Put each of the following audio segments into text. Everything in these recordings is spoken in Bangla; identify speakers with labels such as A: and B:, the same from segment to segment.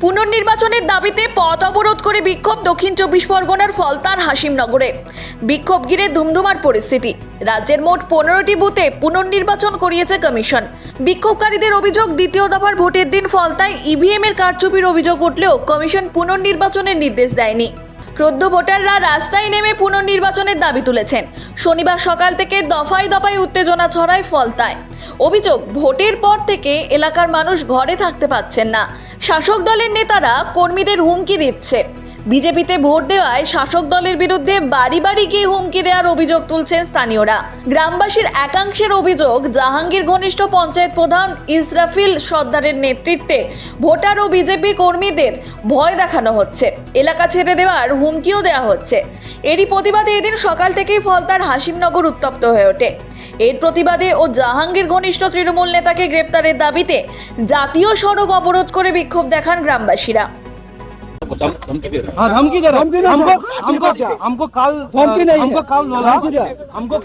A: পুনর্নির্বাচনের দাবিতে পথ অবরোধ করে বিক্ষোভ দক্ষিণ 24 পরগনার ফলতার হাসিমনগরে। বিক্ষোভ ঘিরে ধুমধুমার পরিস্থিতি। রাজ্যের মোট 15টি বুথে পুনর্নির্বাচন করিয়েছে কমিশন। বিক্ষোভকারীদের অভিযোগ, দ্বিতীয় দফার ভোটের দিন ফলতায় ইভিএম এর কারচুপির অভিযোগ উঠলেও কমিশন পুনর্নির্বাচনের নির্দেশ দেয়নি। ক্রুদ্ধ ভোটাররা রাস্তায় নেমে পুনর্নির্বাচনের দাবি তুলেছেন। শনিবার সকাল থেকে দফায় দফায় উত্তেজনা ছড়ায় ফলতায়। অভিযোগ, ভোটের পর থেকে এলাকার মানুষ ঘরে থাকতে পারছেন না। শাসক দলের নেতারা কর্মীদের হুমকি দিচ্ছে। বিজেপিতে ভোট দেওয়ায় শাসক দলের বিরুদ্ধে বাড়ি বাড়ি গিয়ে হুমকি দেওয়ার অভিযোগ তুলছেন স্থানীয়রা। গ্রামবাসীর একাংশের অভিযোগ, জাহাঙ্গীর ঘনিষ্ঠ পঞ্চায়েত প্রধান ইসরাফিল সর্দারের নেতৃত্বে ভোটার ও বিজেপি কর্মীদের ভয় দেখানো হচ্ছে, এলাকা ছেড়ে দেওয়ার হুমকিও দেওয়া হচ্ছে। এরই প্রতিবাদে এদিন সকাল থেকেই ফলতার হাসিমনগর উত্তপ্ত হয়ে ওঠে। এর প্রতিবাদে ও জাহাঙ্গীর ঘনিষ্ঠ তৃণমূল নেতাকে গ্রেপ্তারের দাবিতে জাতীয় সড়ক অবরোধ করে বিক্ষোভ দেখান গ্রামবাসীরা।
B: धमकी दे रहा हमको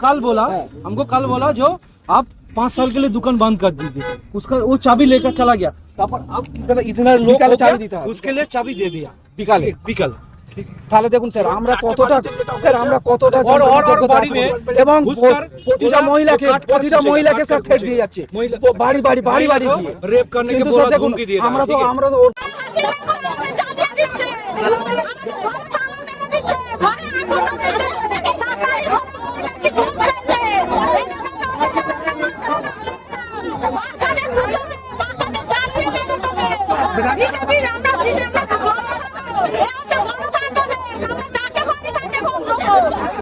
B: कल बोला जो आप 5 साल के लिए दुकान बंद कर दीजिए। उसका वो चाबी लेकर चला गया। अब इतना लोग चाबी दी था, उसके लिए चाबी दे दिया বিকাল।
C: তাহলে দেখুন স্যার, আমরা কতটা বাড়ি এবং প্রতিটা মহিলাকে স্যার থ্রেট দিয়ে যাচ্ছে, বাড়ি দিয়ে
B: रेप करने के बोला, धमकी दिए।
C: আমরা তো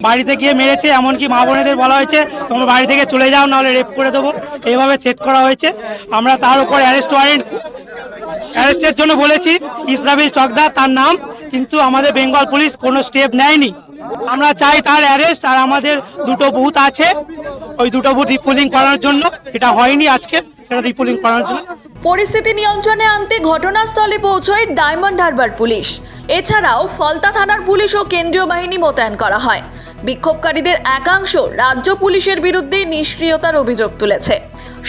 D: বাড়িতে গিয়ে মেরেছে, এমনকি মা বোনেদের বলা হয়েছে তোমরা বাড়ি থেকে চলে যাও, নাহলে রেপ করে দেবো, এইভাবে থ্রেট করা হয়েছে। আমরা তার উপর অ্যারেস্টের জন্য বলেছি, ইসরাফিল চকদার তার নাম, কিন্তু আমাদের বেঙ্গল পুলিশ কোনো স্টেপ নেয়নি। আমরা চাই তার অ্যারেস্ট। আর আমাদের দুটো বুথ আছে, ওই দুটো বুথ রিপোলিং করার জন্য, এটা হয়নি আজকে, সেটা রিপোলিং করার জন্য।
A: পরিস্থিতি নিয়ন্ত্রণে আনতে ঘটনাস্থলে পৌঁছয় ডায়মন্ড হারবার পুলিশ। এছাড়াও ফলতা থানার পুলিশ ও কেন্দ্রীয় বাহিনী মোতায়েন করা হয়। বিক্ষোভকারীদের একাংশ রাজ্য পুলিশের বিরুদ্ধে নিষ্ক্রিয়তার অভিযোগ তুলেছে।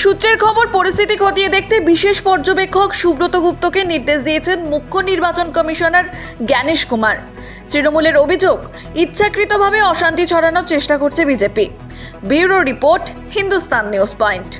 A: সূত্রের খবর, পরিস্থিতি খতিয়ে দেখতে বিশেষ পর্যবেক্ষক সুব্রত গুপ্তকে নির্দেশ দিয়েছেন মুখ্য নির্বাচন কমিশনার জ্ঞানেশ কুমার। তৃণমূলের অভিযোগ, ইচ্ছাকৃতভাবে অশান্তি ছড়ানোর চেষ্টা করছে BJP. Bureau report, Hindustan news point.